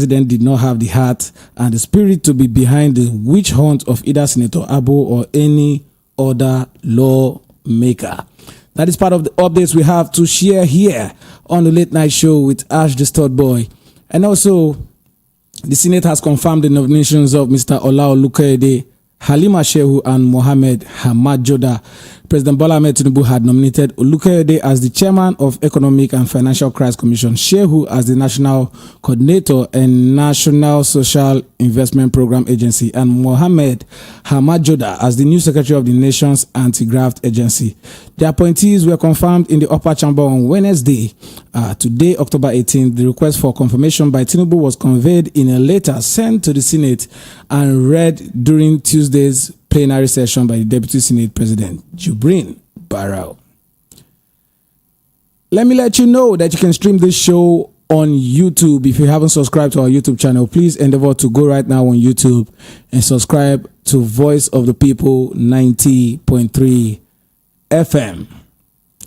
president did not have the heart and the spirit to be behind the witch hunt of either Senator Abo or any other lawmaker. That is part of the updates we have to share here on the Late Night Show with Ash the Stud Boy. And also, the Senate has confirmed the nominations of Mr. Ola Olukayede, Halima Shehu, and Mohammed Hamad Joda. President Bola Ahmed Tinubu had nominated Olukayede as the chairman of Economic and Financial Crimes Commission, Shehu as the national coordinator and National Social Investment Program Agency, and Mohammed Hamad Joda as the new secretary of the nation's anti-graft agency. The appointees were confirmed in the upper chamber on Wednesday. Today, October 18th, the request for confirmation by Tinubu was conveyed in a letter sent to the Senate and read during Tuesday's plenary session by the Deputy Senate President, Jibrin Barrow. Let me let you know that you can stream this show on YouTube. If you haven't subscribed to our YouTube channel, please endeavor to go right now on YouTube and subscribe to Voice of the People 90.3 FM.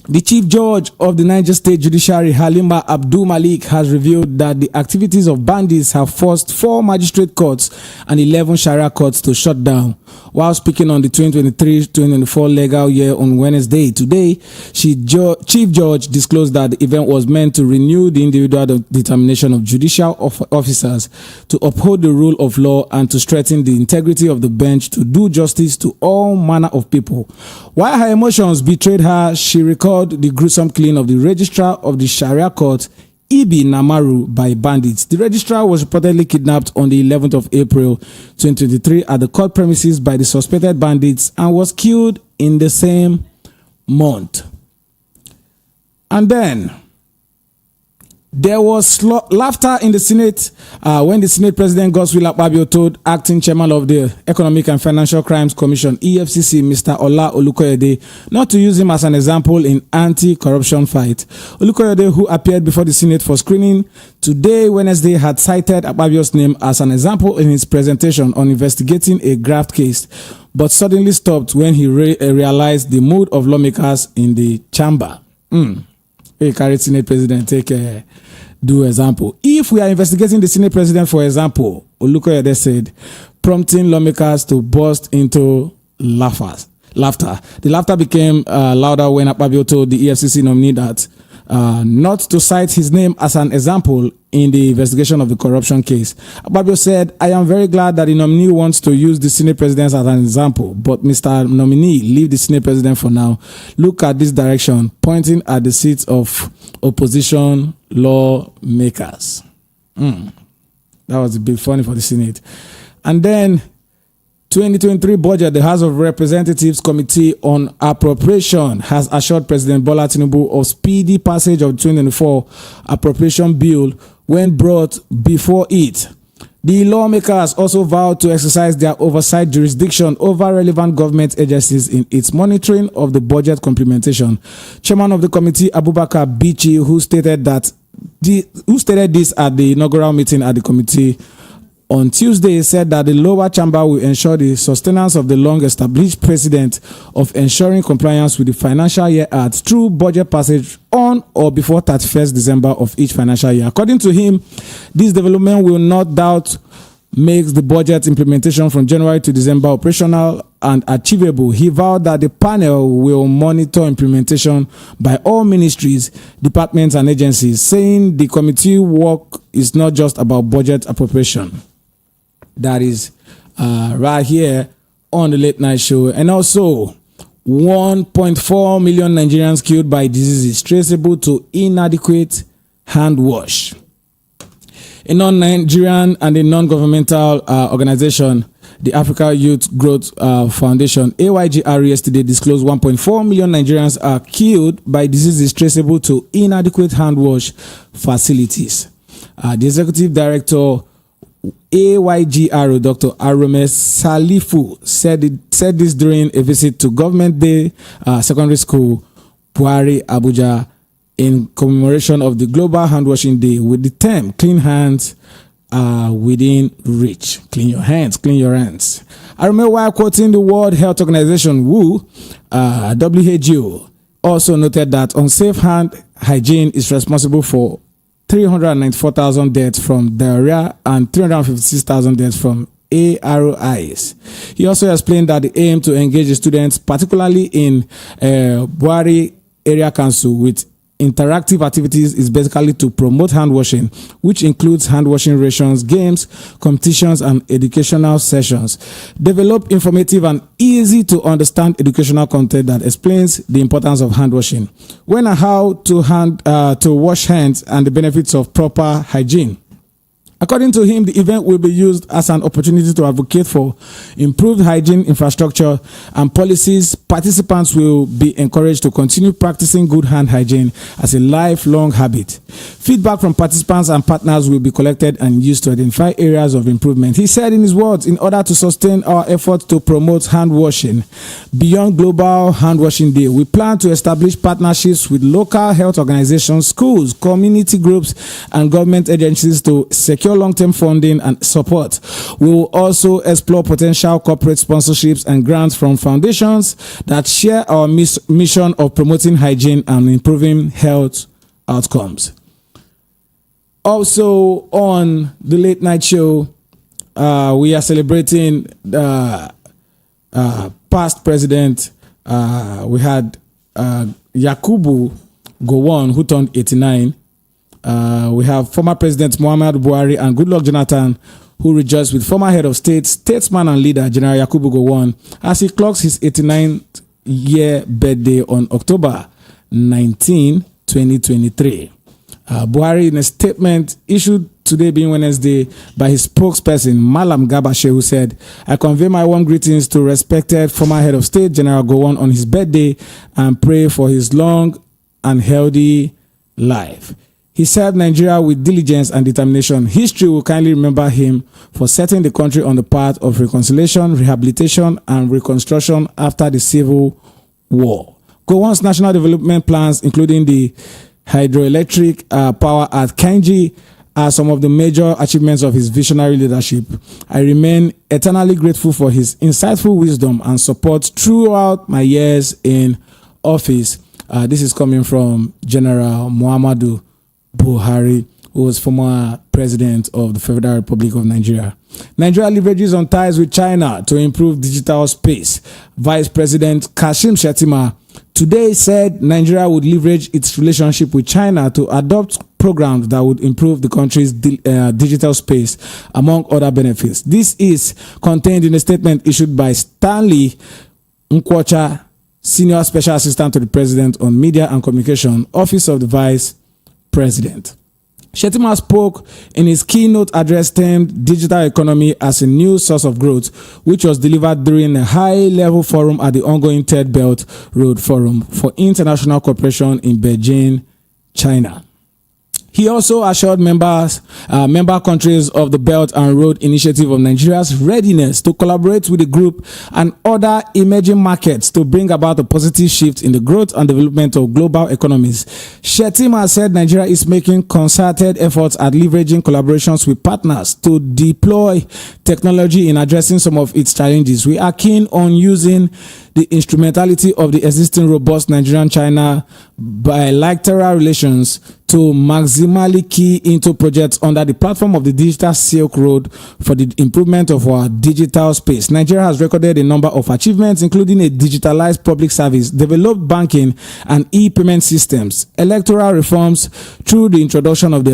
The Chief Judge of the Niger State Judiciary, Halima Abdul Malik, has revealed that the activities of bandits have forced 4 magistrate courts and 11 Sharia courts to shut down. While speaking on the 2023-2024 legal year on Wednesday, today, Chief Judge disclosed that the event was meant to renew the individual determination of judicial officers to uphold the rule of law and to strengthen the integrity of the bench to do justice to all manner of people. While her emotions betrayed her, she recalled the gruesome killing of the registrar of the Sharia court, Ibi Namaru, by bandits. The registrar was reportedly kidnapped on the 11th of April 2023 at the court premises by the suspected bandits and was killed in the same month. And then there was laughter in the Senate when the Senate President Godswill Akpabio told acting chairman of the Economic and Financial Crimes Commission, EFCC, Mr. Ola Olukayede, not to use him as an example in anti-corruption fight. Olukayede, who appeared before the Senate for screening today, Wednesday, had cited Akpabio's name as an example in his presentation on investigating a graft case, but suddenly stopped when he realized the mood of lawmakers in the chamber. Hey, carry Senate President, do example. If we are investigating the Senate President, for example, Olukayede said, prompting lawmakers to burst into laughter. The laughter became louder when Akpabio told the EFCC nominee that not to cite his name as an example in the investigation of the corruption case. Akpabio said, I am very glad that the nominee wants to use the Senate President as an example, but Mr. Nominee, leave the Senate President for now. Look at this direction, pointing at the seats of opposition lawmakers. That was a bit funny for the Senate. And then 2023 budget, the House of Representatives Committee on Appropriation has assured President Bola Tinubu of speedy passage of 2024 appropriation bill when brought before it. The lawmakers also vowed to exercise their oversight jurisdiction over relevant government agencies in its monitoring of the budget complementation. Chairman of the committee, Abubakar Bichi, who stated this at the inaugural meeting at the committee on Tuesday, said that the lower chamber will ensure the sustenance of the long-established precedent of ensuring compliance with the Financial Year Act through budget passage on or before 31st December of each financial year. According to him, this development will not doubt makes the budget implementation from January to December operational and achievable. He vowed that the panel will monitor implementation by all ministries, departments, and agencies, saying the committee work is not just about budget appropriation. That is right here on the Late Night Show. And also, 1.4 million Nigerians killed by diseases traceable to inadequate hand wash. A non-Nigerian and a non-governmental organization, the Africa Youth Growth Foundation, AYGR, yesterday disclosed 1.4 million Nigerians are killed by diseases traceable to inadequate hand wash facilities. The executive director, AYGR, Dr. Arome Salifu, said this during a visit to Government Day Secondary School, Buhari, Abuja, in commemoration of the Global Handwashing Day, with the term "Clean hands within reach." Clean your hands, clean your hands. I remember while quoting the World Health Organization, WHO, also noted that unsafe hand hygiene is responsible for 394,000 deaths from diarrhea and 356,000 deaths from ARIs. He also explained that the aim to engage the students, particularly in Buhari Area Council, with interactive activities is basically to promote hand washing, which includes hand washing rations, games, competitions, and educational sessions. Develop informative and easy to understand educational content that explains the importance of hand washing, when and how to wash hands, and the benefits of proper hygiene. According to him, the event will be used as an opportunity to advocate for improved hygiene infrastructure and policies. Participants will be encouraged to continue practicing good hand hygiene as a lifelong habit. Feedback from participants and partners will be collected and used to identify areas of improvement. He said in his words, in order to sustain our efforts to promote hand washing beyond Global Hand Washing Day, we plan to establish partnerships with local health organizations, schools, community groups, and government agencies to secure long-term funding and support. We will also explore potential corporate sponsorships and grants from foundations that share our mission of promoting hygiene and improving health outcomes. Also on the late night show, we are celebrating the past president. We had Yakubu Gowon, who turned 89. We have former President Muhammadu Buhari and Goodluck Jonathan, who rejoiced with former head of state, statesman and leader General Yakubu Gowon as he clocks his 89th year birthday on October 19, 2023. Buhari, in a statement issued today being Wednesday by his spokesperson Malam Gabashe, who said, "I convey my warm greetings to respected former head of state General Gowon on his birthday and pray for his long and healthy life. He served Nigeria with diligence and determination. History will kindly remember him for setting the country on the path of reconciliation, rehabilitation, and reconstruction after the Civil War." Gowon's national development plans, including the hydroelectric power at Kainji, are some of the major achievements of his visionary leadership. I remain eternally grateful for his insightful wisdom and support throughout my years in office. This is coming from General Muhammadu Buhari, who was former president of the Federal Republic of Nigeria. Nigeria leverages on ties with China to improve digital space. Vice President Kashim Shettima today said Nigeria would leverage its relationship with China to adopt programs that would improve the country's digital space, among other benefits. This is contained in a statement issued by Stanley Nkwocha, Senior Special Assistant to the President on Media and Communication, Office of the Vice President. Shettima spoke in his keynote address termed Digital Economy as a New Source of Growth, which was delivered during a high-level forum at the ongoing Third Belt Road Forum for International Cooperation in Beijing, China. He also assured member countries of the Belt and Road Initiative of Nigeria's readiness to collaborate with the group and other emerging markets to bring about a positive shift in the growth and development of global economies. Shettima said Nigeria is making concerted efforts at leveraging collaborations with partners to deploy technology in addressing some of its challenges. We are keen on using the instrumentality of the existing robust Nigerian-China bilateral relations to maximally key into projects under the platform of the Digital Silk Road for the improvement of our digital space. Nigeria has recorded a number of achievements, including a digitalized public service, developed banking and e-payment systems, electoral reforms through the introduction of the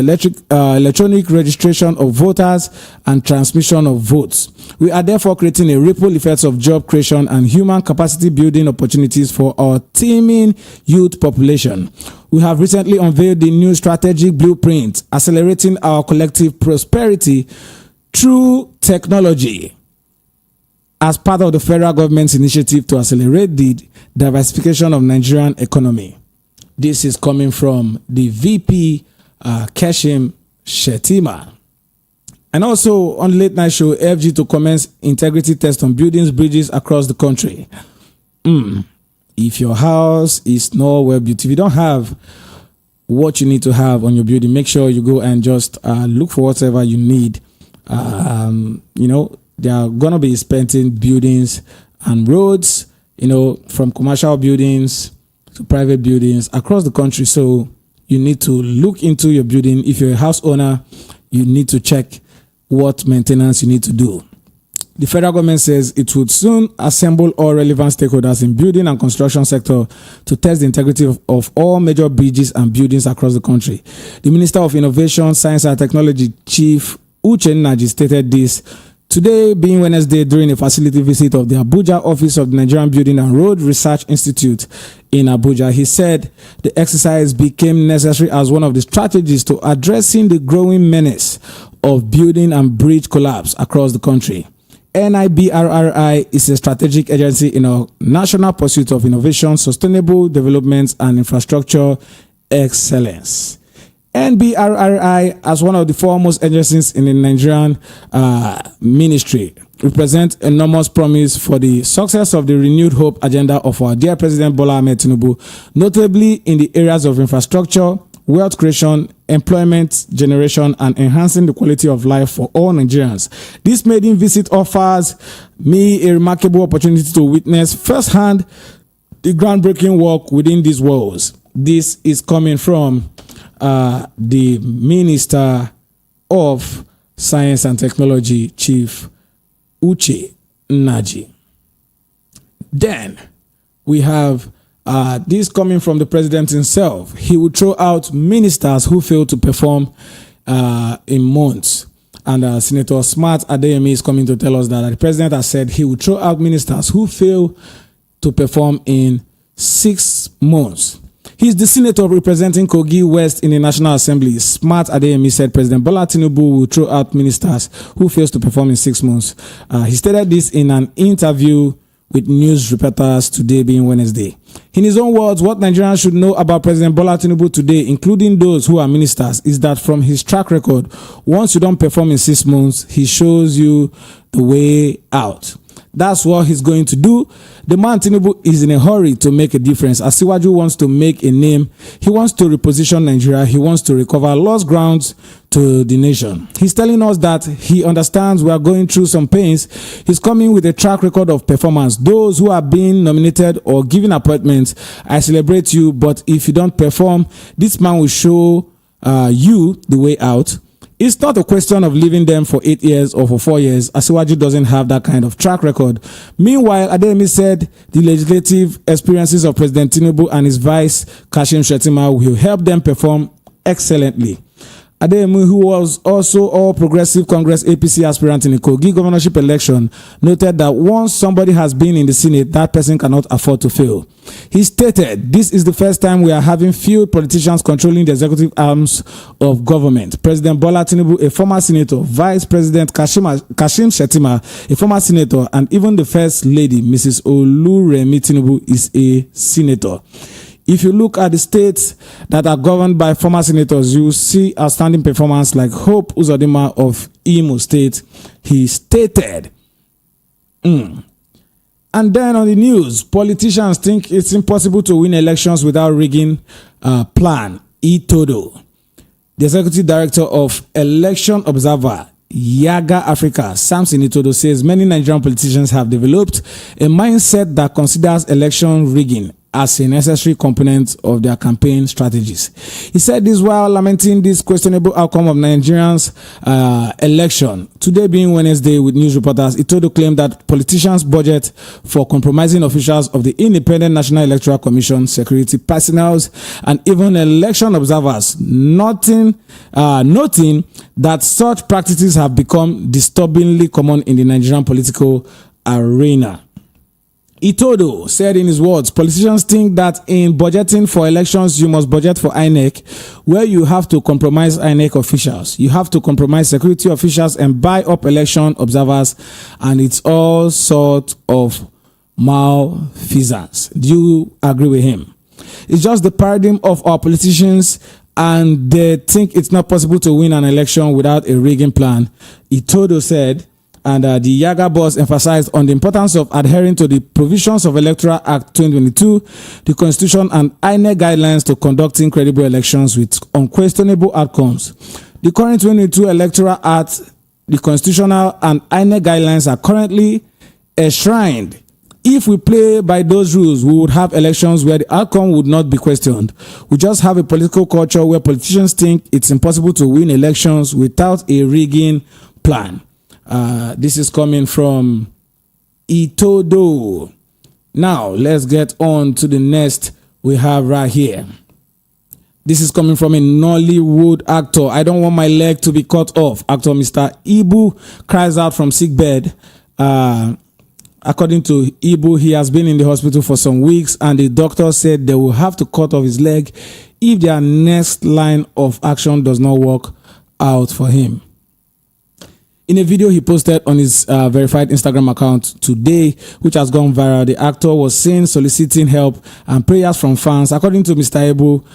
electronic registration of voters and transmission of votes. We are therefore creating a ripple effect of job creation and human capacity building opportunities for our teeming youth population. We have recently unveiled the new strategic blueprint, accelerating our collective prosperity through technology, as part of the federal government's initiative to accelerate the diversification of Nigerian economy. This is coming from the VP, Kashim Shettima. And also on the late night show, FG to commence integrity test on buildings, bridges across the country. If your house is not well built, if you don't have what you need to have on your building, make sure you go and just look for whatever you need. You know, they are going to be spending buildings and roads, you know, from commercial buildings to private buildings across the country. So you need to look into your building. If you're a house owner, you need to check what maintenance you need to do. The federal government says it would soon assemble all relevant stakeholders in building and construction sector to test the integrity of all major bridges and buildings across the country. The Minister of Innovation, Science and Technology, Chief Uche Nnaji, stated this today, being Wednesday, during a facility visit of the Abuja office of the Nigerian Building and Road Research Institute in Abuja. He said the exercise became necessary as one of the strategies to addressing the growing menace of building and bridge collapse across the country. NIBRRI is a strategic agency in a national pursuit of innovation, sustainable development, and infrastructure excellence. NBRRI, as one of the foremost agencies in the Nigerian ministry, represents enormous promise for the success of the renewed hope agenda of our dear President Bola Ahmed Tinubu, notably in the areas of infrastructure, wealth creation, employment generation, and enhancing the quality of life for all Nigerians. This maiden visit offers me a remarkable opportunity to witness firsthand the groundbreaking work within these walls. This is coming from the Minister of Science and Technology, Chief Uche Nnaji. Then we have this coming from the president himself. He will throw out ministers who fail to perform in months. And Senator Smart Adeyemi is coming to tell us that the president has said he will throw out ministers who fail to perform in 6 months. He's the senator representing Kogi West in the National Assembly. Smart Adeyemi said President Bola Tinubu will throw out ministers who fails to perform in 6 months. He stated this in an interview with news reporters today, being Wednesday. In his own words, what Nigerians should know about President Bola Tinubu today, including those who are ministers, is that from his track record, once you don't perform in 6 months, he shows you the way out. That's what he's going to do. The man Tinubu is in a hurry to make a difference. Asiwaju wants to make a name. He wants to reposition Nigeria. He wants to recover lost grounds to the nation. He's telling us that he understands we are going through some pains. He's coming with a track record of performance. Those who are being nominated or given appointments, I celebrate you, but if you don't perform, this man will show you the way out. It's not a question of leaving them for 8 years or for 4 years. Asiwaju doesn't have that kind of track record. Meanwhile, Adeyemi said the legislative experiences of President Tinubu and his vice, Kashim Shettima, will help them perform excellently. Adeyemi, who was also All Progressive Congress APC aspirant in the Kogi governorship election, noted that once somebody has been in the Senate, that person cannot afford to fail. He stated, this is the first time we are having few politicians controlling the executive arms of government. President Bola Tinubu, a former senator, Vice President Kashim Shettima, a former senator, and even the First Lady, Mrs. Oluremi Tinubu, is a senator. If you look at the states that are governed by former senators, you will see outstanding performance like Hope Uzodinma of Imo State, he stated. And then on the news, politicians think it's impossible to win elections without rigging plan. Itodo, the executive director of Election Observer, Yaga Africa, Samson Itodo, says many Nigerian politicians have developed a mindset that considers election rigging as a necessary component of their campaign strategies. He said this while lamenting this questionable outcome of Nigerians' election. Today being Wednesday, with news reporters, Itodo claimed that politicians budget for compromising officials of the Independent National Electoral Commission, security personnel, and even election observers, noting that such practices have become disturbingly common in the Nigerian political arena. Itodo said in his words, politicians think that in budgeting for elections, you must budget for INEC, where you have to compromise INEC officials. You have to compromise security officials and buy up election observers, and it's all sort of malfeasance. Do you agree with him? It's just the paradigm of our politicians, and they think it's not possible to win an election without a rigging plan, Itodo said. And the Yaga boss emphasized on the importance of adhering to the provisions of Electoral Act 2022, the Constitution, and INEC guidelines to conducting credible elections with unquestionable outcomes. The current 2022 Electoral Act, the Constitutional, and INEC guidelines are currently enshrined If we play by those rules, we would have elections where the outcome would not be questioned. We just have a political culture where politicians think it's impossible to win elections without a rigging plan. This is coming from Itodo. Now, let's get on to the next we have right here. This is coming from a Nollywood actor. I don't want my leg to be cut off. Actor Mr. Ibu cries out from sickbed. According to Ibu, he has been in the hospital for some weeks and the doctor said they will have to cut off his leg if their next line of action does not work out for him. In a video he posted on his verified Instagram account today, which has gone viral, the actor was seen soliciting help and prayers from fans. According to Mr. Ebu,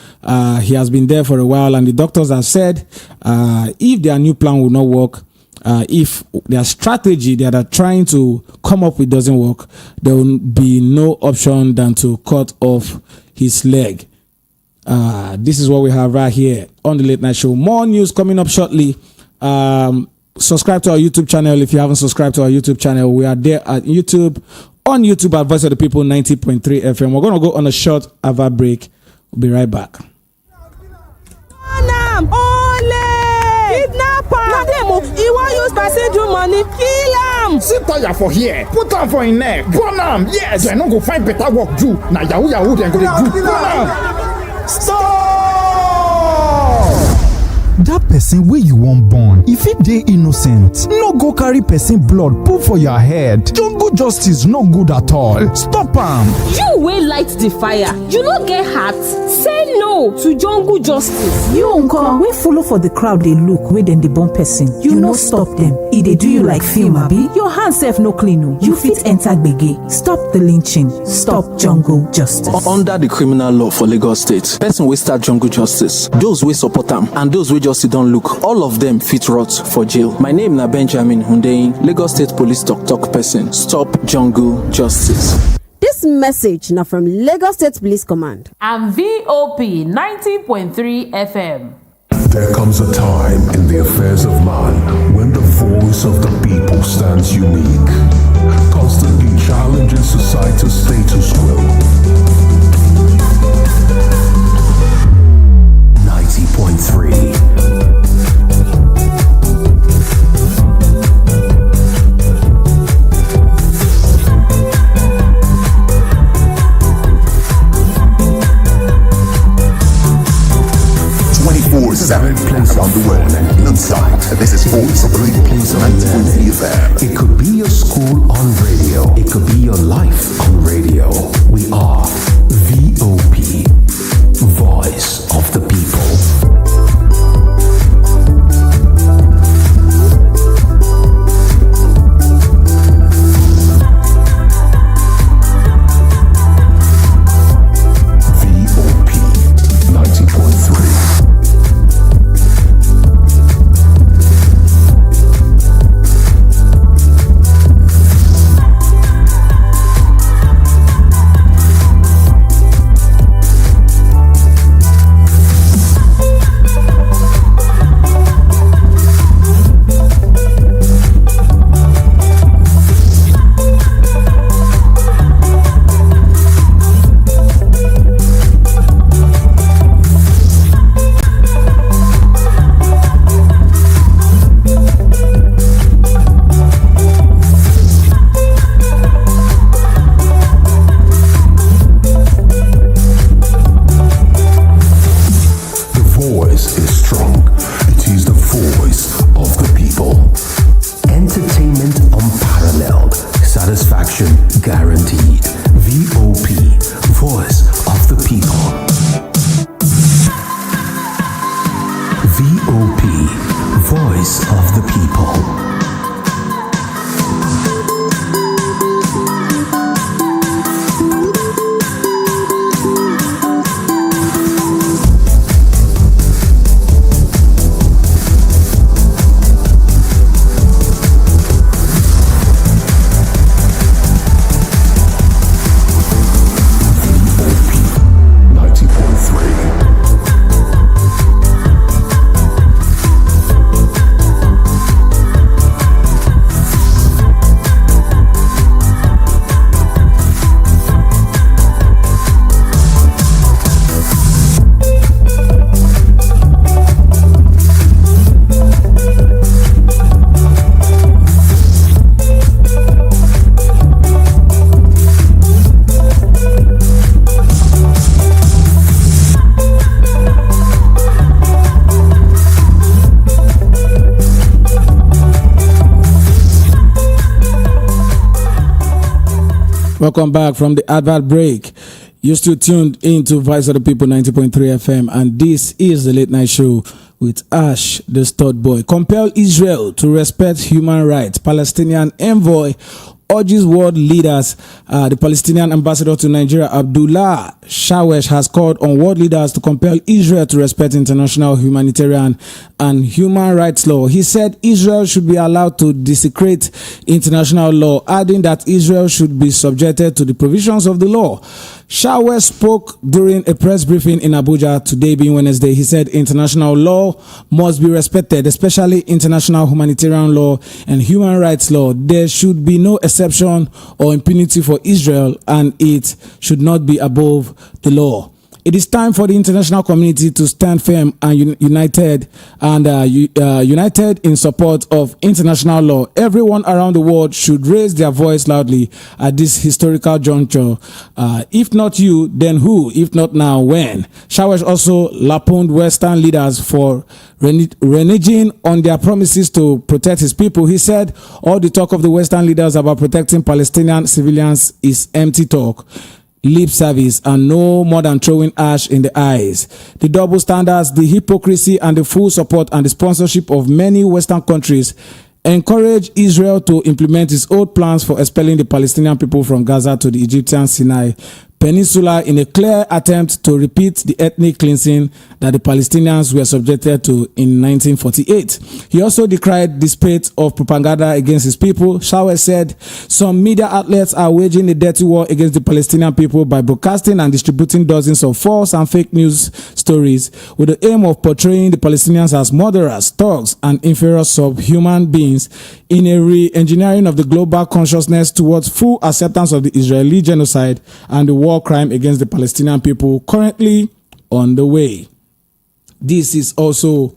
he has been there for a while and the doctors have said if their new plan will not work, if their strategy that are trying to come up with doesn't work, there will be no option than to cut off his leg. This is what we have right here on the Late Night Show. More news coming up shortly. Subscribe to our YouTube channel if you haven't subscribed to our YouTube channel. We are there at YouTube, on YouTube at Voice of the People 90.3 FM. We're going to go on a short advert break. We'll be right back. He won't use passenger money. Kill him. Sit tire for here. Put am for him neck. Burn am. Yes. They no go find better work do. Na yahoo dem go dey do. Burn am. Stop. Dat person wey you wan born, if it dey innocent, no go carry person blood put for your head. Jungle justice no good at all. Stop am. You wey light the fire, you no get heart. Say no to jungle justice. You uncle wey follow for the crowd dey look wey dem dey born person, you no stop dem. E dey do you like film abi? Your hand sef no clean o. You fit enter gbege. Stop the lynching. Stop jungle justice. Under the criminal law for Lagos State, person wey start jungle justice, those wey support am and those wey just sit down look, all of them fit rot for jail. My name na Benjamin Hundeyin, Lagos State Police talk person. Stop jungle justice. This message now from Lagos State Police Command and VOP 90.3 FM. There comes a time in the affairs of man when the voice of the people stands unique, constantly challenging society's status quo. 90.3 7 place on the world and inside. This is Voice of the Place on 90.3 FM. It could be your school on radio. It could be your life on radio. We are VOP, Voice of the People. Welcome back from the advert break. You're still tuned into Voice of the People 90.3 FM, and this is the late night show with Ash, the stud boy. Compel Israel to respect human rights. Palestinian envoy urges world leaders. The Palestinian ambassador to Nigeria, Abdullah Shawesh, has called on world leaders to compel Israel to respect international humanitarian and human rights law. He said Israel should be allowed to desecrate international law, adding that Israel should be subjected to the provisions of the law. Shawesh spoke during a press briefing in Abuja today, being Wednesday. He said international law must be respected, especially international humanitarian law and human rights law. There should be no exception or impunity for Israel, and it should not be above the law. It is time for the international community to stand firm and united in support of international law. Everyone around the world should raise their voice loudly at this historical juncture. If not you, then who? If not now, when? Shawesh also lampooned Western leaders for reneging on their promises to protect his people. He said all the talk of the Western leaders about protecting Palestinian civilians is empty talk, lip service, and no more than throwing ash in the eyes. The double standards, the hypocrisy, and the full support and the sponsorship of many Western countries encourage Israel to implement its old plans for expelling the Palestinian people from Gaza to the Egyptian Sinai Peninsula in a clear attempt to repeat the ethnic cleansing that the Palestinians were subjected to in 1948. He also decried the spate of propaganda against his people. Shawesh said some media outlets are waging a dirty war against the Palestinian people by broadcasting and distributing dozens of false and fake news stories with the aim of portraying the Palestinians as murderers, thugs, and inferior subhuman beings in a re-engineering of the global consciousness towards full acceptance of the Israeli genocide and the war crime against the Palestinian people currently on the way. This is also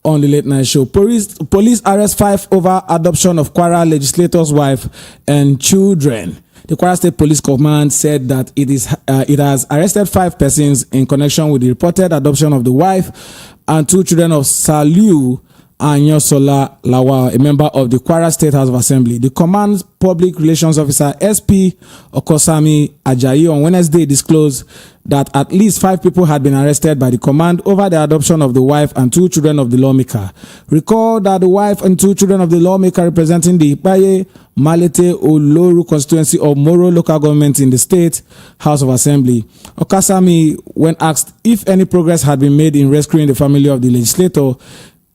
on the late night show. Police arrest 5 over adoption of Kwara legislator's wife and children. The Kwara State Police Command said that it has arrested 5 persons in connection with the reported adoption of the wife and 2 children of Saliu Anyosola Lawal, a member of the Kwara State House of Assembly. The command's public relations officer, SP Okosami Ajayi, on Wednesday disclosed that at least 5 people had been arrested by the command over the adoption of the wife and 2 children of the lawmaker. Recall that the wife and 2 children of the lawmaker representing the Ipaye Malete Oloru constituency of Moro local government in the State House of Assembly. Okasami, when asked if any progress had been made in rescuing the family of the legislator,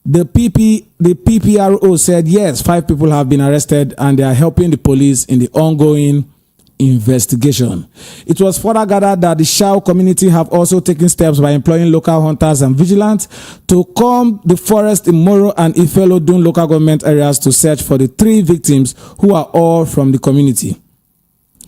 the PPRO said yes, 5 people have been arrested and they are helping the police in the ongoing investigation. It was further gathered that the Shao community have also taken steps by employing local hunters and vigilantes to comb the forest in Moro and Ifelodun local government areas to search for the 3 victims who are all from the community.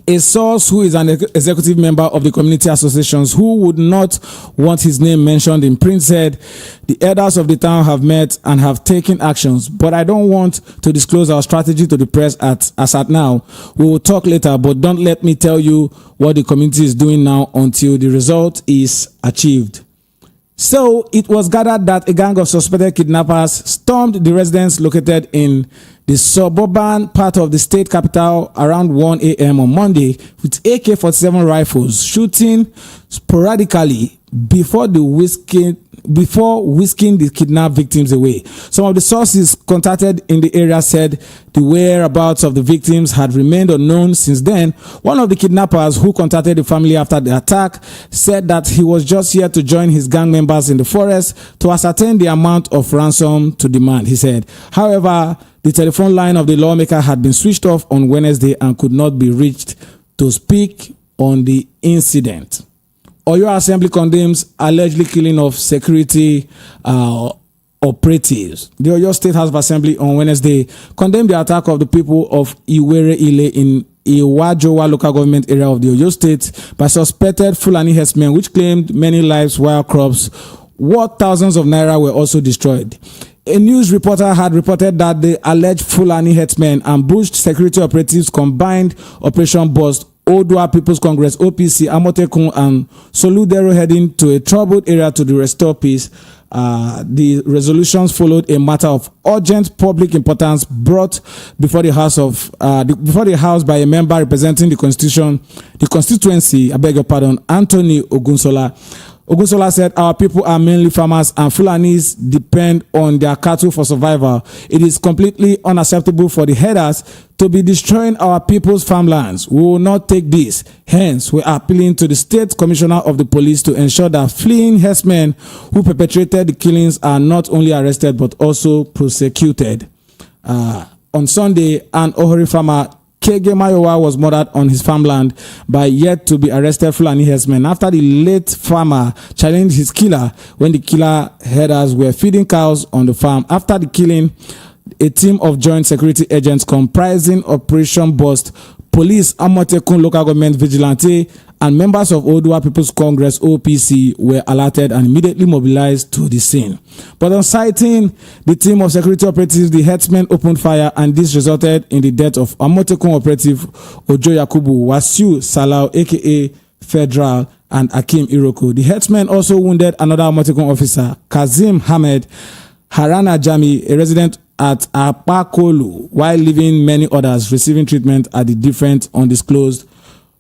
A source who is an executive member of the community associations who would not want his name mentioned in print said, the elders of the town have met and have taken actions, but I don't want to disclose our strategy to the press as at now. We will talk later, but don't let me tell you what the community is doing now until the result is achieved. So it was gathered that a gang of suspected kidnappers stormed the residence located in the suburban part of the state capital around 1 a.m. on Monday with AK-47 rifles, shooting sporadically before whisking the kidnapped victims away. Some of the sources contacted in the area said the whereabouts of the victims had remained unknown since then. One of the kidnappers who contacted the family after the attack said that he was just here to join his gang members in the forest to ascertain the amount of ransom to demand, he said. However, the telephone line of the lawmaker had been switched off on Wednesday and could not be reached to speak on the incident. Oyo Assembly condemns allegedly killing of security operatives. The Oyo State House of Assembly on Wednesday condemned the attack of the people of Iwere Ile in Iwajowa local government area of the Oyo State by suspected Fulani herdsmen, which claimed many lives while crops worth thousands of naira were also destroyed. A news reporter had reported that the alleged Fulani herdsmen ambushed security operatives combined Operation Burst Odua People's Congress, OPC, Amotekun, and Soludero heading to a troubled area to restore peace The resolutions followed a matter of urgent public importance brought before the House by a member representing the constituency, I beg your pardon, Anthony Ogunsola. Ogunsola said, "Our people are mainly farmers and Fulanis depend on their cattle for survival. It is completely unacceptable for the herders to be destroying our people's farmlands. We will not take this. Hence, we are appealing to the State Commissioner of the Police to ensure that fleeing herdsmen who perpetrated the killings are not only arrested but also prosecuted." On Sunday, an Ohori farmer, Ijeoma Egwuatu, was murdered on his farmland by yet to be arrested Fulani herdsmen after the late farmer challenged his killer when the killer herders were feeding cows on the farm. After the killing, a team of joint security agents comprising Operation Bust, police, Amotekun local government vigilante, and members of Odua People's Congress (OPC) were alerted and immediately mobilized to the scene. But on sighting the team of security operatives, the herdsmen opened fire, and this resulted in the death of Amotekun operative Ojo Yakubu, Wasiu Salau, aka Federal, and Akim Iroko. The herdsmen also wounded another Amotekun officer, Kazim Hamed Harana Jami, a resident at Apakolu, while leaving many others receiving treatment at the different undisclosed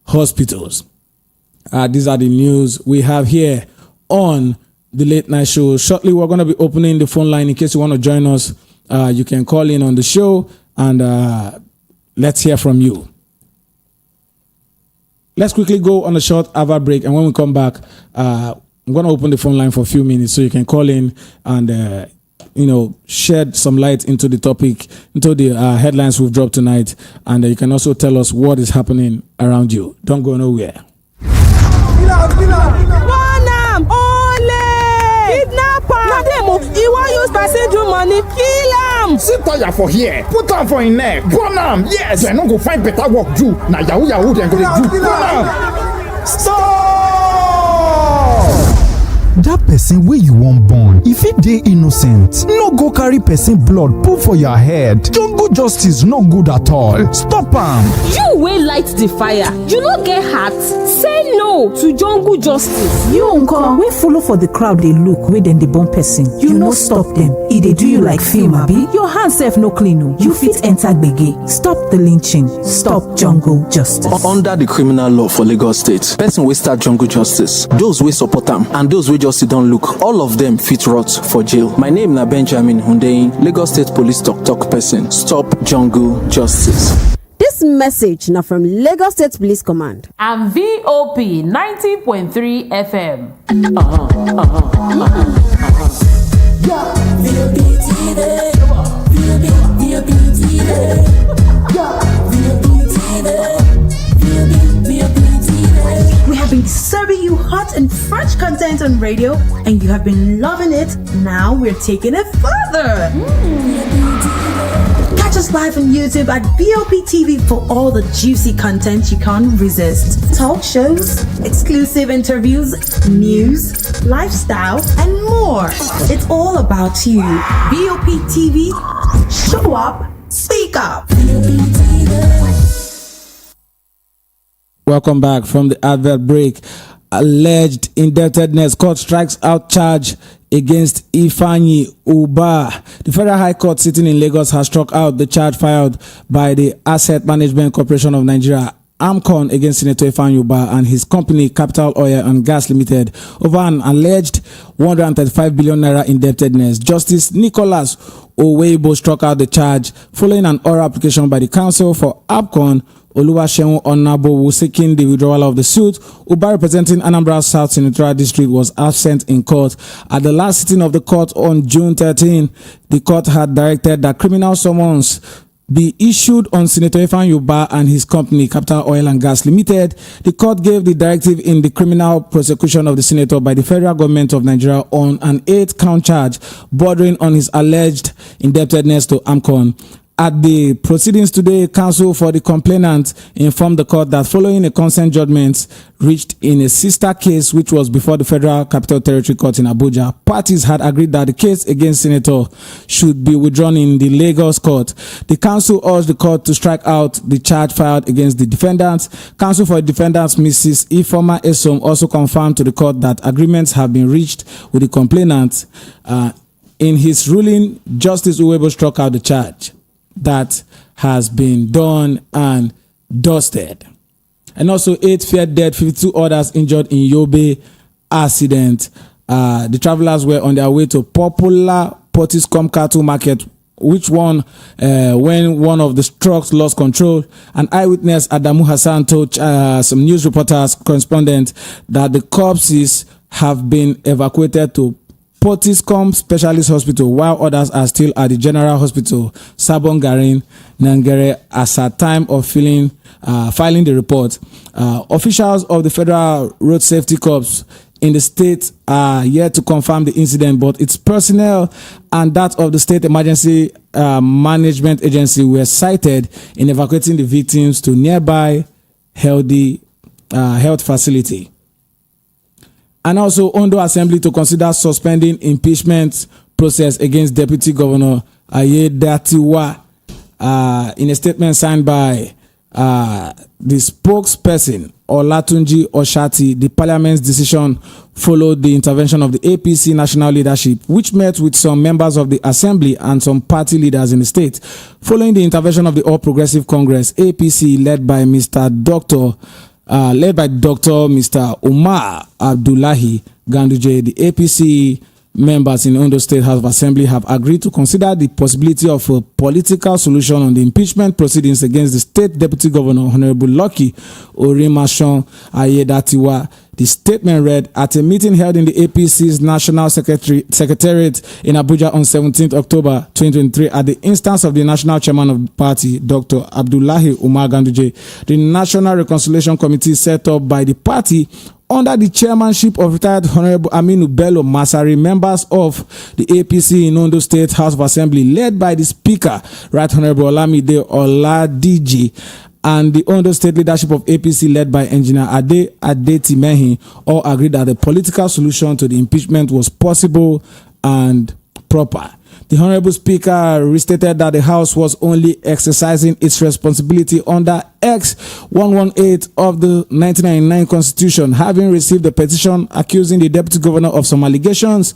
hospitals. These are the news we have here on the Late Night Show. Shortly, we're going to be opening the phone line in case you want to join us. You can call in on the show and let's hear from you. Let's quickly go on a short advert break, and when we come back, I'm going to open the phone line for a few minutes so you can call in and shed some light into the topic, into the headlines we've dropped tonight, and you can also tell us what is happening around you. Don't go nowhere. Bonam, ole! Kidnapper! Nademo, he wan use person do money, kill am! Sit tire for here, put am for him neck, burn am, yes! Dem no go find better work do, na yahoo dem go dey do, burn am! Stop! Dat person wey you wan born, if it dey innocent, no go carry person blood put for your head. Jungle justice no good at all. Stop am. You wey light the fire, you no get heart? Say no to jungle justice. You uncle wey follow for the crowd dey look wey dem dey born person, you no stop dem. E dey do you like film abi? Your hand sef no clean o. You fit enter gbege. Stop the lynching. Stop jungle justice. Under the criminal law for Lagos State, person wey start jungle justice, those wey support am and those wey just sit down look, all of them fit rot for jail. My name na Benjamin Hundeyin, Lagos State Police talk person. Stop jungle justice. This message now from Lagos State Police Command and VOP 90.3 FM. We have been serving you hot and fresh content on radio, and you have been loving it. Now we're taking it further. Catch us live on YouTube at VOP TV for all the juicy content you can't resist. Talk shows, exclusive interviews, news, lifestyle, and more. It's all about you. VOP TV, show up, speak up. Welcome back from the advert break. Alleged indebtedness, court strikes out charge against Ifeanyi Ubah. The Federal High Court sitting in Lagos has struck out the charge filed by the Asset Management Corporation of Nigeria, AMCON, against Senator Ifeanyi Ubah and his company Capital Oil and Gas Limited over an alleged 135 billion naira indebtedness. Justice Nicholas Oweibo struck out the charge following an oral application by the counsel for AMCON, Oluwaseun Onabowu, seeking the withdrawal of the suit. Ubah, representing Anambra South Senatorial District, was absent in court. At the last sitting of the court on June 13, the court had directed that criminal summons be issued on Senator Ifeanyi Ubah and his company, Capital Oil and Gas Limited. The court gave the directive in the criminal prosecution of the senator by the federal government of Nigeria on an 8-count charge bordering on his alleged indebtedness to AMCON. At the proceedings today, counsel for the complainant informed the court that following a consent judgment reached in a sister case which was before the Federal Capital Territory Court in Abuja, parties had agreed that the case against Senator should be withdrawn in the Lagos court. The counsel urged the court to strike out the charge filed against the defendants. Counsel for the defendants, Mrs. Ijeoma Egwuatu, also confirmed to the court that agreements have been reached with the complainant. In his ruling, Justice Uwebo struck out the charge that has been done and dusted. And also 8 feared dead, 52 others injured in Yobe accident. The travelers were on their way to popular Potiskum cattle market, which when one of the trucks lost control. An eyewitness, Adamu Hassan, told some news reporters, correspondent, that the corpses have been evacuated to Potiskum Specialist Hospital, while others are still at the General Hospital, Sabon Garin, Nangere, as at time of filing the report. Officials of the Federal Road Safety Corps in the state are yet to confirm the incident, but its personnel and that of the State Emergency Management Agency were cited in evacuating the victims to nearby health facility. And also Ondo Assembly to consider suspending impeachment process against Deputy Governor Adeyemi. In a statement signed by the spokesperson Olatunji Oshati, the parliament's decision followed the intervention of the APC national leadership, which met with some members of the assembly and some party leaders in the state. Following the intervention of the All Progressive Congress, APC led by Dr. Mr. Umar Abdullahi Ganduje, the APC members in Ondo State House of Assembly have agreed to consider the possibility of a political solution on the impeachment proceedings against the state deputy governor, Honorable Lucky Orimashon Ayedatiwa. The statement read, at a meeting held in the APC's National Secretariat in Abuja on 17th October 2023, at the instance of the national chairman of the party, Dr. Abdullahi Umar Ganduje, the National Reconciliation Committee set up by the party under the chairmanship of retired Honorable Aminu Bello Masari, members of the APC in Ondo State House of Assembly, led by the Speaker, Right Honorable Olamide Oladiji, and the Ondo State leadership of APC led by Engineer Adeyemi, all agreed that the political solution to the impeachment was possible and proper. The Honorable Speaker restated that the House was only exercising its responsibility under X 118 of the 1999 Constitution, having received a petition accusing the Deputy Governor of some allegations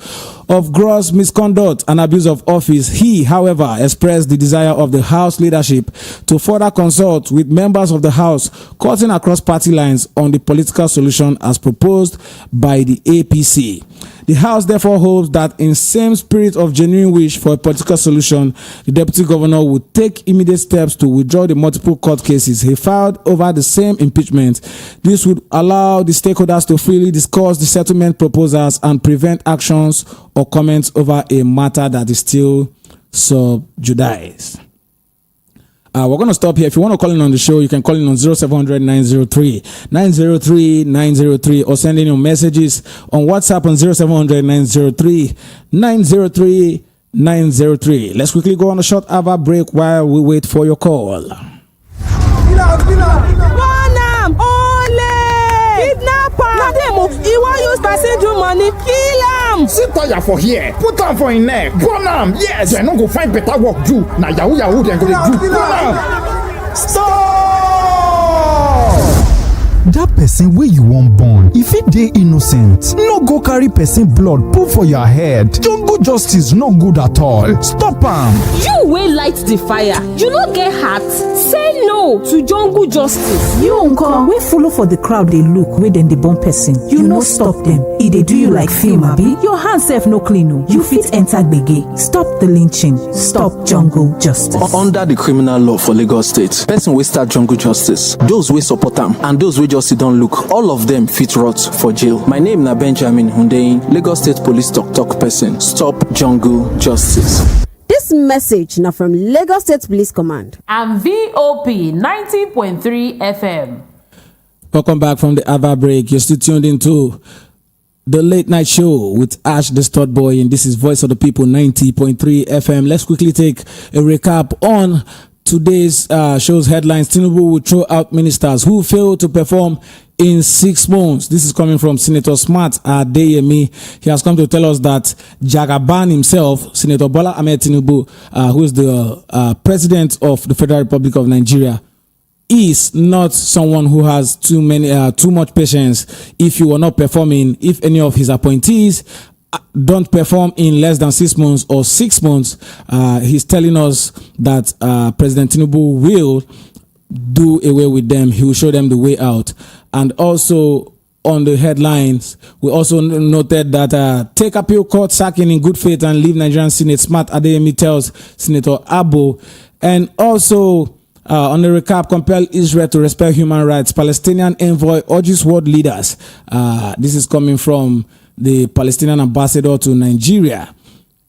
of gross misconduct and abuse of office. He, however, expressed the desire of the House leadership to further consult with members of the House, cutting across party lines on the political solution as proposed by the APC. The House therefore hopes that in same spirit of genuine wish for a political solution, the Deputy Governor would take immediate steps to withdraw the multiple court cases he filed over the same impeachment. This would allow the stakeholders to freely discuss the settlement proposals and prevent actions or comments over a matter that is still sub judice. We're going to stop here. If you want to call in on the show, you can call in on 0700 903 903 903 or send in your messages on WhatsApp on 0700 903 903 903. Let's quickly go on a short hour break while we wait for your call. He won't use person do money, kill am. Sit tire for here, put am for him neck, burn am. Yes, I no go find better work do. Na yahoo dem go dey do. Burn am. Stop! That person wey you wan born, if it dey innocent, no go carry person blood put for your head. Jungle justice no good at all. Stop am. You wey light the fire, you no get heart. Say no to jungle justice. You nko wey follow for the crowd dey look wey dem dey born person, you no stop dem. E dey do you like film abi? Your hand sef no clean o. You fit enter gbege. Stop the lynching. Stop jungle justice. Under the criminal law for Lagos State, person wey start jungle justice, those wey support am and those wey just sit down look, all of them fit rot for jail. My name na Benjamin Hundeyin, Lagos State Police talk person. Stop jungle justice. This message now from Lagos State Police Command and VOP 90.3 FM. Welcome back from the other break. You're still tuned into The Late Night Show with Ash the Stud Boy, and this is Voice of the People 90.3 FM. Let's quickly take a recap on today's show's headlines. Tinubu will throw out ministers who failed to perform in 6 months. This is coming from Senator Smart Adeyemi. He has come to tell us that Jagaban himself, Senator Bola Ahmed Tinubu, who is the president of the Federal Republic of Nigeria, is not someone who has too much patience. If you are not performing, if any of his appointees don't perform in less than 6 months or 6 months, he's telling us that President Tinubu will do away with them. He will show them the way out. And also on the headlines, we also noted that take appeal court sacking in good faith and leave Nigerian Senate. Smart Adeyemi tells Senator Abo. And also on the recap, compel Israel to respect human rights. Palestinian envoy urges world leaders. This is coming from the Palestinian ambassador to Nigeria.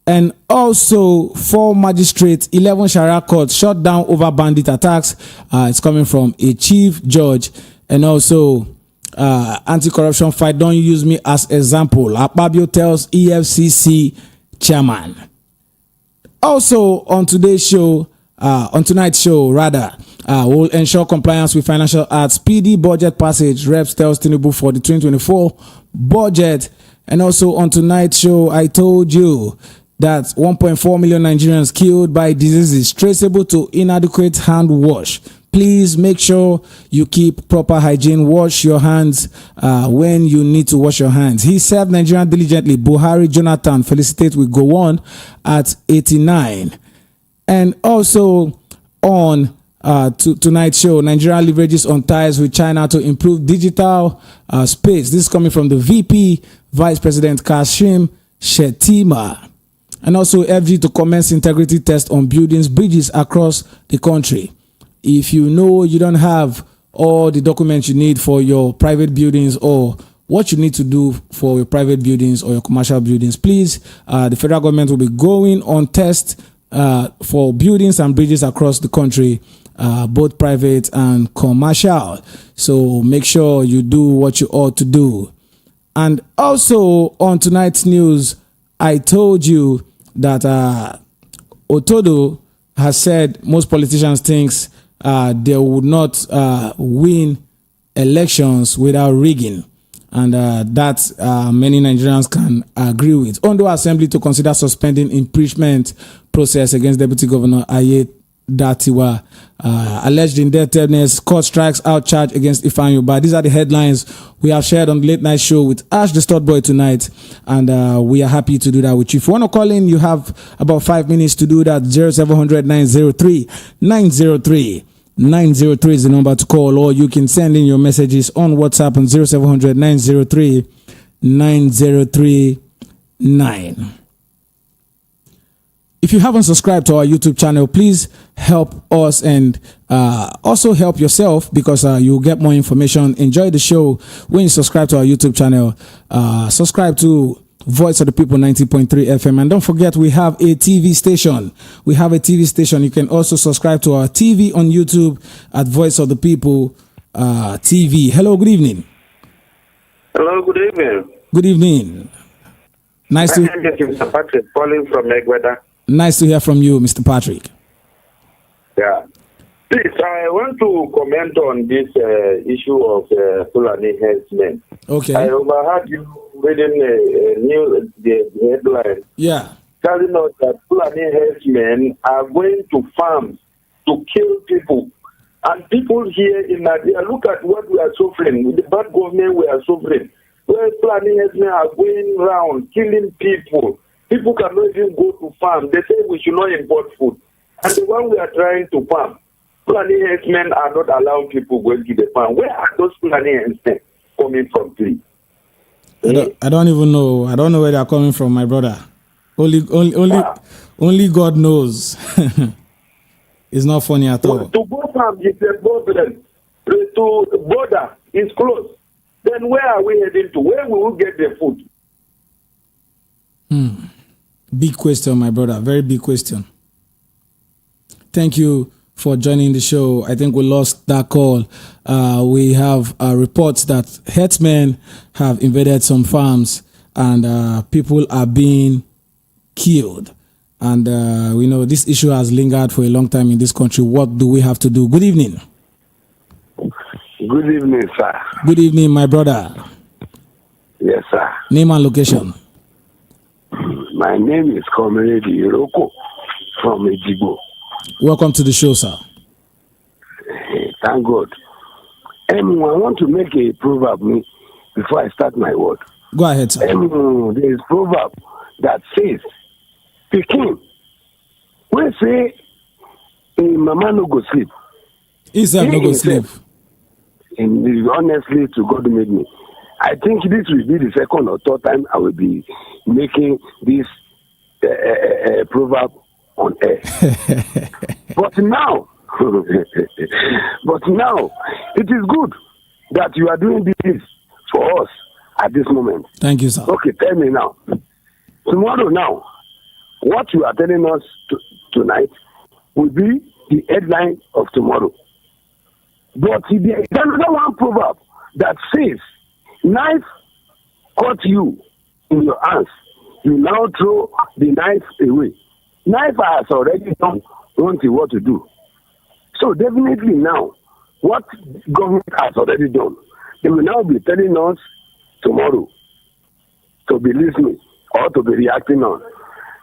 And also 4 magistrates, 11 Sharia courts shut down over bandit attacks. It's coming from a chief judge. And also anti-corruption fight, don't use me as example. Akpabio tells EFCC chairman. Also on tonight's show, will ensure compliance with financial acts. Speedy budget passage. Reps tells Tinubu for the 2024 budget. And also on tonight's show, I told you that 1.4 million Nigerians killed by diseases traceable to inadequate hand wash. Please make sure you keep proper hygiene. Wash your hands when you need to wash your hands. He served Nigeria diligently. Buhari Jonathan felicitate with go on at 89. And also on tonight's show, Nigeria leverages on ties with China to improve digital space. This is coming from the VP, Vice President Kashim Shettima. And also FG to commence integrity test on buildings, bridges across the country. If you know you don't have all the documents you need for your private buildings or what you need to do for your private buildings or your commercial buildings, please, the federal government will be going on test for buildings and bridges across the country, both private and commercial. So make sure you do what you ought to do. And also on tonight's news, I told you that Otodo has said most politicians think they would not win elections without rigging. And that many Nigerians can agree with. Ondo Assembly to consider suspending impeachment process against Deputy Governor Ayedatiwa. Alleged indebtedness, court strikes out charge against Ifeanyi Ubah. These are the headlines we have shared on the Late Night Show with Ash the Stud Boy tonight. And we are happy to do that with you. If you want to call in, you have about 5 minutes to do that. 0700 903 903. 903 is the number to call, or you can send in your messages on WhatsApp on 0700 903 9039. If you haven't subscribed to our YouTube channel, please help us and also help yourself, because you'll get more information. Enjoy the show when you subscribe to our YouTube channel. Subscribe to Voice of the People 90.3 FM. And don't forget, we have a TV station. You can also subscribe to our TV on YouTube at Voice of the People TV. Hello, good evening. Hello, good evening. Good evening. Nice to Mr. Patrick calling from Egwuatu. Nice to hear from you, Mr. Patrick. Yeah. Please, I want to comment on this issue of Fulani herdsmen. Okay. I overheard you reading the headline. Yeah. Telling us that Fulani herdsmen are going to farms to kill people. And people here in Nigeria, look at what we are suffering. With the bad government we are suffering. Where Fulani herdsmen are going around killing people. People cannot even go to farm. They say we should not import food. And the one we are trying to farm, Fulani herdsmen are not allowing people going to the farm. Where are those Fulani herdsmen coming from, please? I don't even know. I don't know where they are coming from, my brother. Only God knows. It's not funny at all. To go farm is a problem. To border is closed. Then where are we heading to? Where will we get the food? Big question, my brother. Very big question. Thank you for joining the show. I think we lost that call. We have reports that herdsmen have invaded some farms and people are being killed. And we know this issue has lingered for a long time in this country. What do we have to do? Good evening. Good evening, sir. Good evening, my brother. Yes, sir. Name and location. My name is Comrade Iroko from Ejibo. Welcome to the show, sir. Thank God. I want to make a proverb before I start my word. Go ahead, sir. There is a proverb that says, Pekin, when say, Mama no go sleep. He said no go sleep. And honestly, to God made me. I think this will be the second or third time I will be making this proverb on air. But now, it is good that you are doing this for us at this moment. Thank you, sir. Okay, tell me now. Tomorrow now, what you are telling us tonight will be the headline of tomorrow. But there is another one proverb that says, knife cut you in your hands, you now throw the knife away. Knife has already done what to do. So definitely now, what government has already done, they will now be telling us tomorrow to be listening or to be reacting on.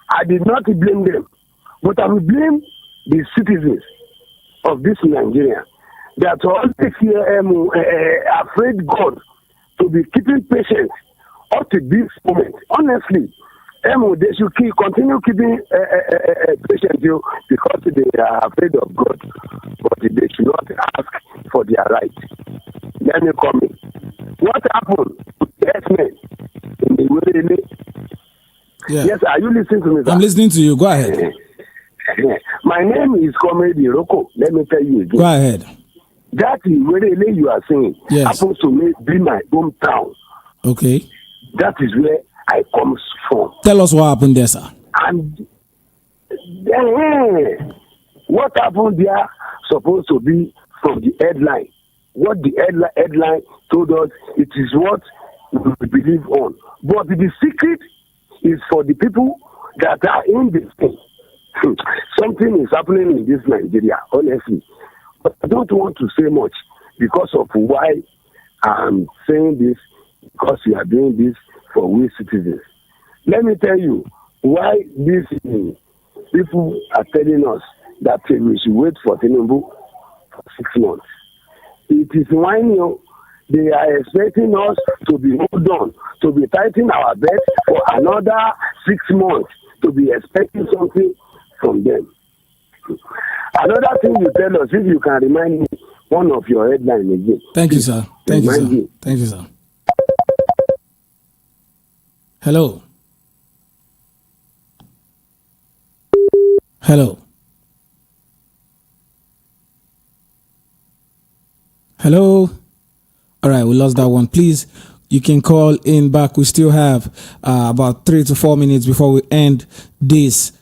I did not blame them, but I will blame the citizens of this Nigeria that are always here afraid God to be keeping patience up to this moment. Honestly, they should continue keeping patience because they are afraid of God, but they should not ask for their right. Let me come in. What happened to the X-Men in the Wele? Yeah. Yes, are you listening to me, sir? I'm listening to you. Go ahead. My name is Comrade Iroko. Let me tell you again. Go ahead. That Wele you are saying happens to be my hometown. Okay. That is where I come from. Tell us what happened there, sir. And what happened there supposed to be from the headline. What the headline told us, it is what we believe on. But the secret is for the people that are in this thing. Something is happening in this Nigeria, honestly. But I don't want to say much because of why I'm saying this, because we are doing this for we citizens. Let me tell you why these people are telling us that we should wait for Tinubu'll for 6 months. It is whining. They are expecting us to be hold on, to be tightening our belt for another 6 months, to be expecting something from them. Another thing you tell us, if you can remind me one of your headlines again. Thank you, sir. Thank you, sir. Thank you, sir. Hello. Hello. Hello. All right, we lost that one. Please, you can call in back. We still have about 3 to 4 minutes before we end this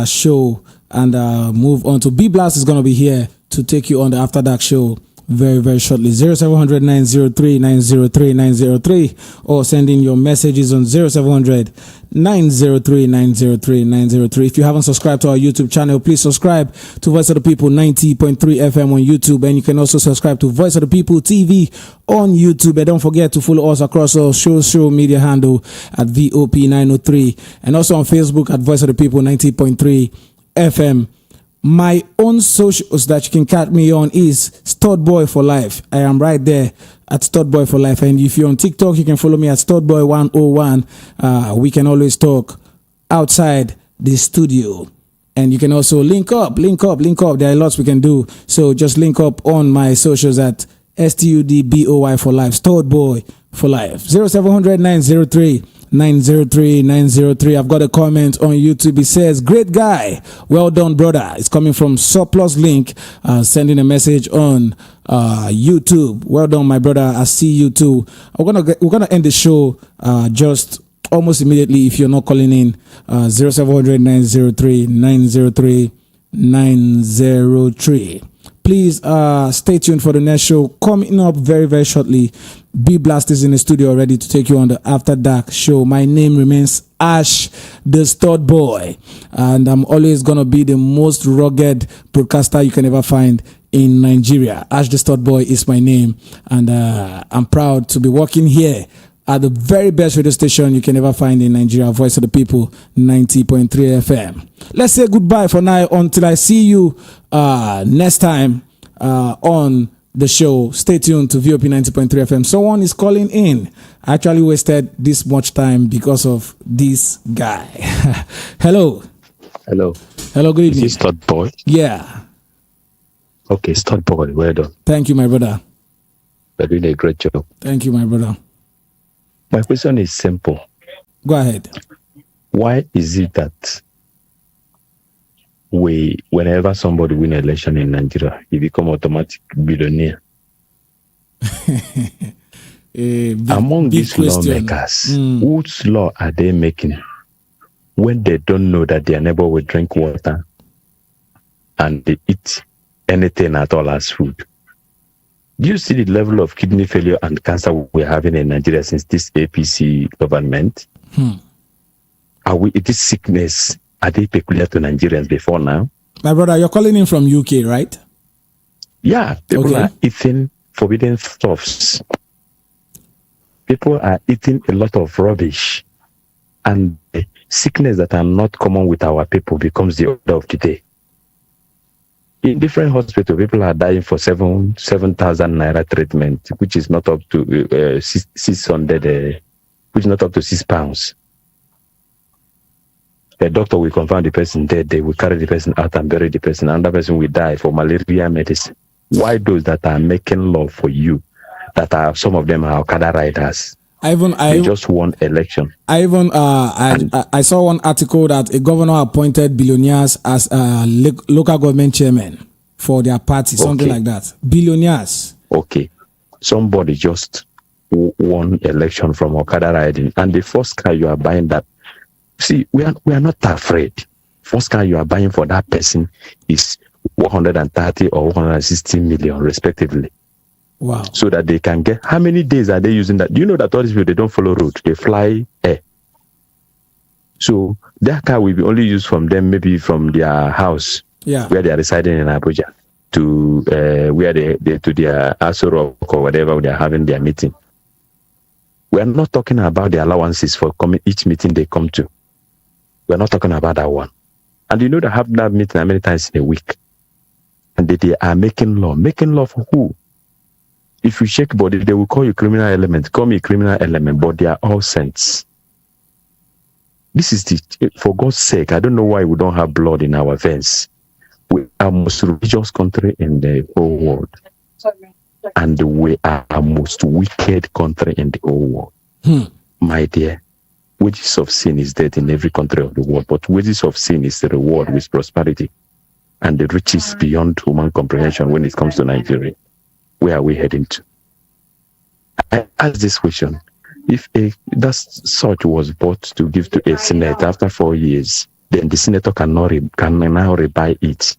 show and move on to B Blast is going to be here to take you on the After Dark show very, very shortly. 0700 903 903 903 or send in your messages on 0700 903 903 903. If you haven't subscribed to our YouTube channel, please subscribe to Voice of the People 90.3 FM on YouTube, and you can also subscribe to Voice of the People TV on YouTube. And don't forget to follow us across our social media handle at VOP903 and also on Facebook at Voice of the People 90.3 FM. My own socials that you can catch me on is Stud Boy for Life. I am right there at Stud Boy for Life. And if you're on TikTok, you can follow me at Stud Boy 101. We can always talk outside the studio. And you can also link up. There are lots we can do. So just link up on my socials at STUDBOY for Life, Stud Boy for Life. 0700 903 903 903. I've got a comment on YouTube. It says, great guy, well done, brother. It's coming from Surplus Link, sending a message on YouTube. Well done, my brother. I see you too. We're gonna end the show just almost immediately if you're not calling in. 0700 903 903 903. Please stay tuned for the next show coming up very, very shortly. B Blast is in the studio already to take you on the After Dark show. My name remains Ash, the Stud Boy, and I'm always gonna be the most rugged broadcaster you can ever find in Nigeria. Ash, the Stud Boy is my name, and I'm proud to be working here at the very best radio station you can ever find in Nigeria, Voice of the People, 90.3 FM. Let's say goodbye for now until I see you next time on the show. Stay tuned to VOP 90.3 FM. Someone is calling in. I actually wasted this much time because of this guy. Hello. Hello. Hello, good evening. Is this Stud Boy? Yeah. Okay, Stud Boy, well done. Thank you, my brother. You're doing a great job. Thank you, my brother. My question is simple. Go ahead. Why is it that whenever somebody win an election in Nigeria, he become automatic billionaire? Among these lawmakers, whose law are they making when they don't know that their neighbor will drink water and they eat anything at all as food? Do you see the level of kidney failure and cancer we're having in Nigeria since this APC government? This sickness, are they peculiar to Nigerians before now? My brother, you're calling in from UK, right? Yeah, people are eating forbidden stuffs. People are eating a lot of rubbish. And sickness that are not common with our people becomes the order of the day. In different hospitals, people are dying for 7,000 naira treatment, which is not up to 600, which is not up to £6. The doctor will confirm the person dead. They will carry the person out and bury the person. Another person will die for malaria medicine. Why those that are making law for you, that are some of them are Okada riders? They just won election. I saw one article that a governor appointed billionaires as local government chairman for their party, something like that. Billionaires. Okay. Somebody just won election from Okada riding, and the first car you are buying that. See, we are not afraid. First car you are buying for that person is 130 or 160 million, respectively. Wow. So that they can get, how many days are they using that? Do you know that all these people, they don't follow road, they fly air. So that car will be only used from them, maybe from their house, where they are residing in Abuja, to where they to their Aso Rock or whatever they are having their meeting. We are not talking about the allowances for each meeting they come to. We are not talking about that one. And you know they have that meeting many times in a week. And they are making law. Making law for who? If you shake body, they will call you criminal element. Call me criminal element, but they are all saints. This is for God's sake, I don't know why we don't have blood in our veins. We are the most religious country in the whole world. And we are the most wicked country in the whole world. My dear, wages of sin is death in every country of the world, but wages of sin is the reward with prosperity and the riches beyond human comprehension when it comes to Nigeria. Where are we heading to? I ask this question. If that such was bought to give to a senator after 4 years, then the senator can now rebuy it.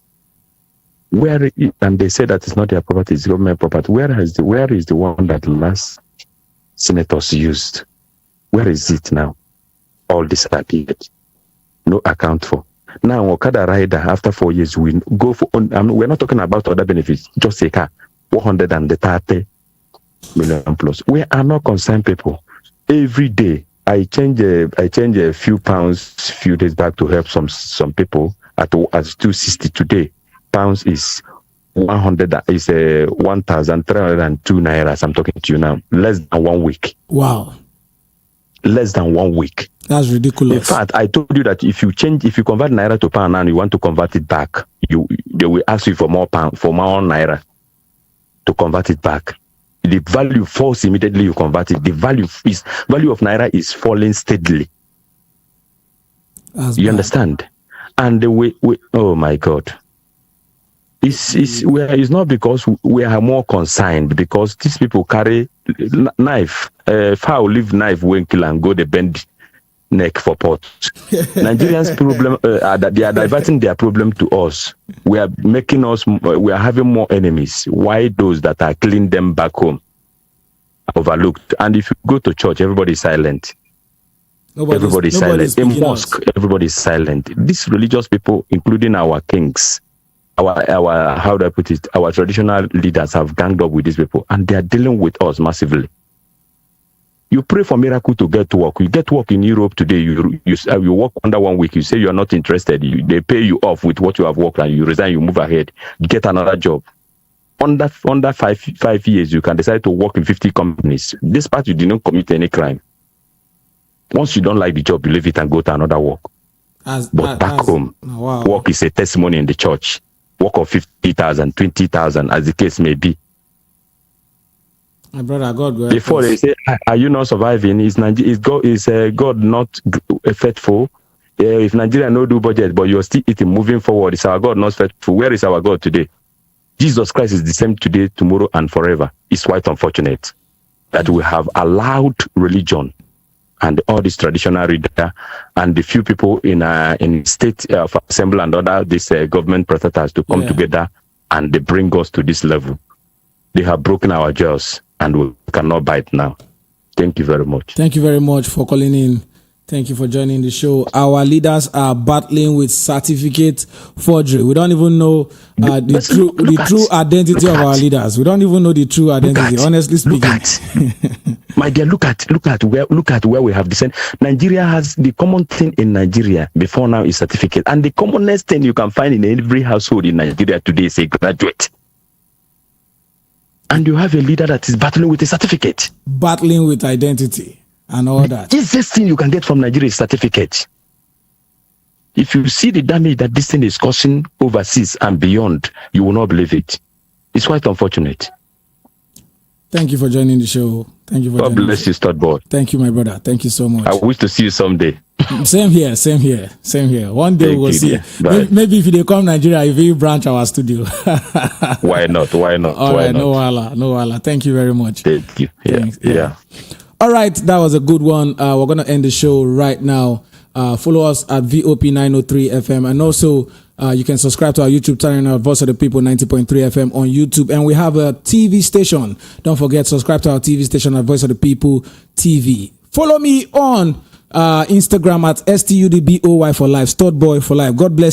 And they say that it's not their property, it's government property. Where is the one that last senators used? Where is it now? All disappeared. No account for. Now, Okada rider, after 4 years, we go for, we're not talking about other benefits, just a car. 130 million plus. We are not concerned people. Every day I change a few pounds few days back to help some people at 260 today. Pounds is 1,302 naira. I'm talking to you now. Less than 1 week. Wow. Less than 1 week. That's ridiculous. In fact, I told you that if you convert naira to pound and you want to convert it back, they will ask you for more naira to convert it back. The value falls immediately you convert it. The value of naira is falling steadily. You understand? And the way oh my God. It's not because we are more concerned, because these people carry knife, fowl leave knife when kill and go the bend neck for pot. Nigerians' problem that they are diverting their problem to us. We are having more enemies. Why those that are killing them back home overlooked? And if you go to church, everybody is silent. Everybody is silent. In mosque, everybody is silent. These religious people, including our kings, our how do I put it? Our traditional leaders have ganged up with these people, and they are dealing with us massively. You pray for miracle to get work. You get work in Europe today. You work under 1 week. You say you are not interested. They pay you off with what you have worked, and you resign. You move ahead. You get another job. Under 5 years, you can decide to work in 50 companies. This part you did not commit any crime. Once you don't like the job, you leave it and go to another work. Back home, work is a testimony in the church. Work of 50,000, 20,000, as the case may be. My brother, God. Before they say, "Are you not surviving?" Is God not faithful? If Nigeria no do budget, but you're still eating, moving forward, is our God not faithful? Where is our God today? Jesus Christ is the same today, tomorrow, and forever. It's quite unfortunate that we have allowed religion and all this traditional reader and the few people in state of assembly and other government protesters to come together, and they bring us to this level. They have broken our jaws, and we cannot bite now. Thank you very much. Thank you very much for calling in. Thank you for joining the show. Our leaders are battling with certificate forgery. We don't even know the true identity of our leaders. We don't even know the true identity, honestly speaking. My dear, look at where we have descended. Nigeria has the common thing in Nigeria before now is certificate. And the commonest thing you can find in every household in Nigeria today is a graduate. And you have a leader that is battling with a certificate. Battling with identity and all that. The easiest thing you can get from Nigeria is certificate. If you see the damage that this thing is causing overseas and beyond, you will not believe it. It's quite unfortunate. Thank you for joining the show. Thank you for God bless you, Studboy. Thank you, my brother. Thank you so much. I wish to see you someday. Same here. One day we'll see. Maybe if they come Nigeria, if we branch our studio. Why not? All right, no wala. Thank you very much. Thank you. Yeah. All right, that was a good one. We're going to end the show right now. Follow us at VOP 903 FM, and also you can subscribe to our YouTube channel, Voice of the People 90.3 FM on YouTube. And we have a TV station. Don't forget, subscribe to our TV station at Voice of the People TV. Follow me on Instagram at STUDBOY for life, Studboy for life. God bless.